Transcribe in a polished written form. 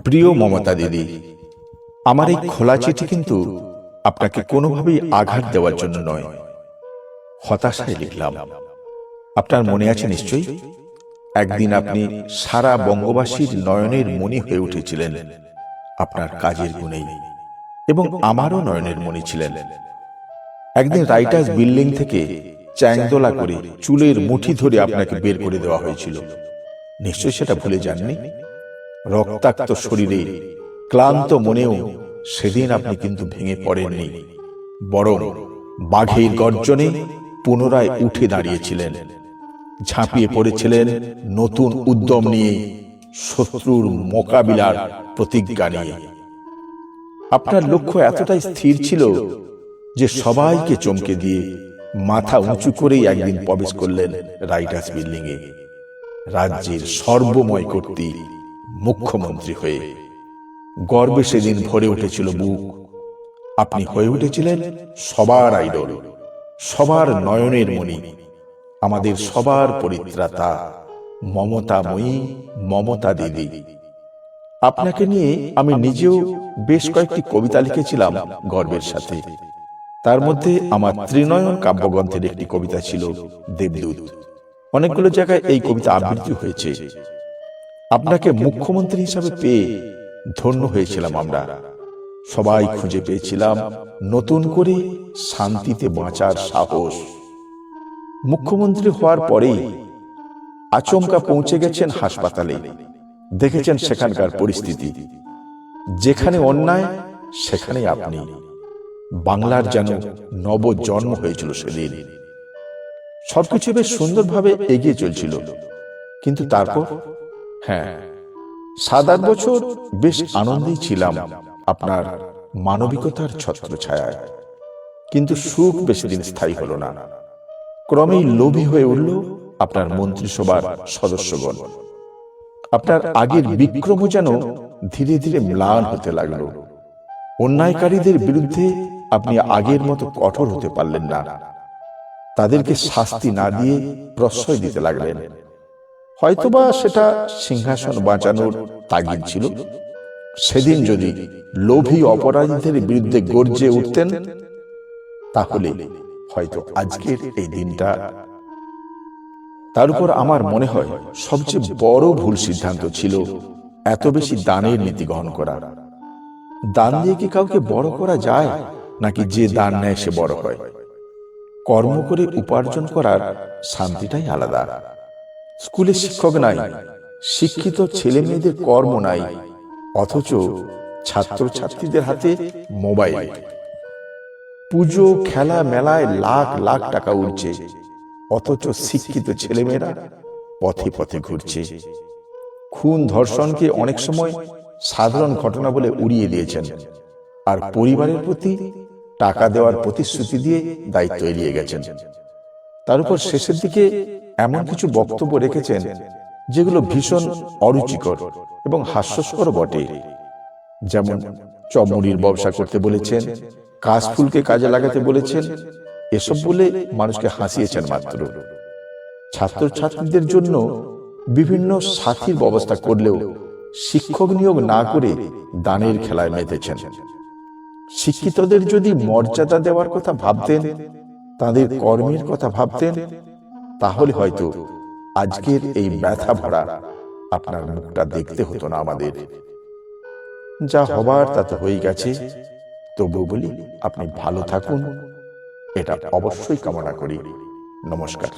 প্রিয় মমতা দিদি, আমার এই খোলা চিঠি কিন্তু আপনাকে কোনোভাবেই আঘাত দেওয়ার জন্য নয়, হতাশায় লিখলাম। আপনার মনে আছে নিশ্চয়ই, একদিন আপনি সারা বঙ্গবাসীর নয়নের মণি হয়ে উঠেছিলেন আপনার কাজের গুণেই, এবং আমারও নয়নের মণি ছিলেন। একদিন রাইটার্স বিল্ডিং থেকে চ্যাংদোলা করে চুলের মুঠি ধরে আপনাকে বের করে দেওয়া হয়েছিল, নিশ্চয়ই সেটা ভুলে যাননি। রক্তাক্ত শরীরে, ক্লান্ত মনেও সেদিন আপনি কিন্তু ভেঙে পড়েননি, বরং বাঘের গর্জনে পুনরায় উঠে দাঁড়িয়েছিলেন, ঝাঁপিয়ে পড়েছিলেন নতুন উদ্যম নিয়ে, শত্রুর মোকাবিলার প্রতিজ্ঞা নিয়ে। আপনার লক্ষ্য এতটাই স্থির ছিল যে সবাইকে চমকে দিয়ে মাথা উঁচু করেই একদিন প্রবেশ করলেন রাইটার্স বিল্ডিং এ, রাজ্যের সর্বময় কর্তৃ মুখ্যমন্ত্রী হয়ে। গর্বে সেদিন ভরে উঠেছিল বুক। আপনি হয়ে উঠেছিলেন সবার আইডল, সবার নয়নের মণি, আমাদের সবার পরিত্রাতা, মমতাময়ী মমতা দিদি। আপনাকে নিয়ে আমি নিজেও বেশ কয়েকটি কবিতা লিখেছিলাম গর্বের সাথে। তার মধ্যে আমার ত্রিনয়ন কাব্যগ্রন্থের একটি কবিতা ছিল দেবদূত। অনেকগুলো জায়গায় এই কবিতা আবৃত্তি হয়েছে। আপনাকে মুখ্যমন্ত্রী হিসাবে পেয়ে ধন্য হয়েছিলাম আমরা। সবাই খুঁজে পেয়েছিলাম নতুন করে শান্তিতে বাঁচার সাহস। মুখ্যমন্ত্রী হওয়ার পরেই আচমকা পৌঁছে গেছেন হাসপাতালে, দেখেছেন সেখানকার পরিস্থিতি। যেখানে অন্যায় সেখানে আপনি। বাংলার যেন নবজন্ম হয়েছিল সেদিন। সবকিছু বেশ সুন্দরভাবে এগিয়ে চলছিল, কিন্তু তারপর, হ্যাঁ, 7-8 বছর বেশ আনন্দেই ছিলাম আপনার মানবিকতার ছত্রছায়ায়। কিন্তু সুখ বেশি দিন স্থায়ী হলো না। ক্রমেই লোভী হয়ে উঠল আপনার মন্ত্রিসভার সদস্যগণ। আপনার আগের বিক্রমও যেন ধীরে ধীরে ম্লান হতে লাগলো। অন্যায়কারীদের বিরুদ্ধে আপনি আগের মতো কঠোর হতে পারলেন না। তাদেরকে শাস্তি না দিয়ে প্রশ্রয় দিতে লাগলেন। হয়তোবা সেটা সিংহাসন বাঁচানোর তাগিদ ছিল। সেদিন যদি লোভী অপরাধীদের বিরুদ্ধে গর্জে উঠতেন, তাহলে হয়তো আজকের এই দিনটা। তার উপর আমার মনে হয় সবচেয়ে বড় ভুল সিদ্ধান্ত ছিল এত বেশি দানের নীতি গ্রহণ করা। দান দিয়ে কি কাউকে বড় করা যায়, নাকি যে দান নেয় সে বড় হয়? কর্ম করে উপার্জন করার শান্তিটাই আলাদা। স্কুলে শিক্ষক নাই, শিক্ষিত ছেলে মেয়েদের কর্ম নাই, অথচ ছাত্রছাত্রীদের হাতে মোবাইল। পুজো খেলা মেলায় লাখ লাখ টাকা উঠছে, অথচ শিক্ষিত ছেলেমেয়েরা পথে পথে ঘুরছে। খুন ধর্ষণকে অনেক সময় সাধারণ ঘটনা বলে উড়িয়ে দিয়েছেন, আর পরিবারের প্রতি টাকা দেওয়ার প্রতিশ্রুতি দিয়ে দায়িত্ব এড়িয়ে গেছেন। তার উপর শেষের দিকে এমন কিছু বক্তব্য রেখেছেন যেগুলো ভীষণ অরুচিকর এবং হাস্যস্কর বটে। যেমন চমড়ির ব্যবসা করতে বলেছেন, কাশফুলকে কাজে লাগাতে বলেছেন। এসব বলে মানুষকে হাসিয়েছেন মাত্র। ছাত্রছাত্রীদের জন্য বিভিন্ন সাথীর ব্যবস্থা করলেও শিক্ষক নিয়োগ না করে দানের খেলায় মেতেছেন। শিক্ষিতদের যদি মর্যাদা দেওয়ার কথা ভাবতেন, তাদের কর্মের কথা ভাবতেন, তাহলে হয়তো আজকের এই ব্যথা ভরা আপনার মুখটা দেখতে হতো না আমাদের। যা হবার তা তো হয়ে গেছে। তবু বলি, আপনি ভালো থাকুন, এটা অবশ্যই কামনা করি। নমস্কার।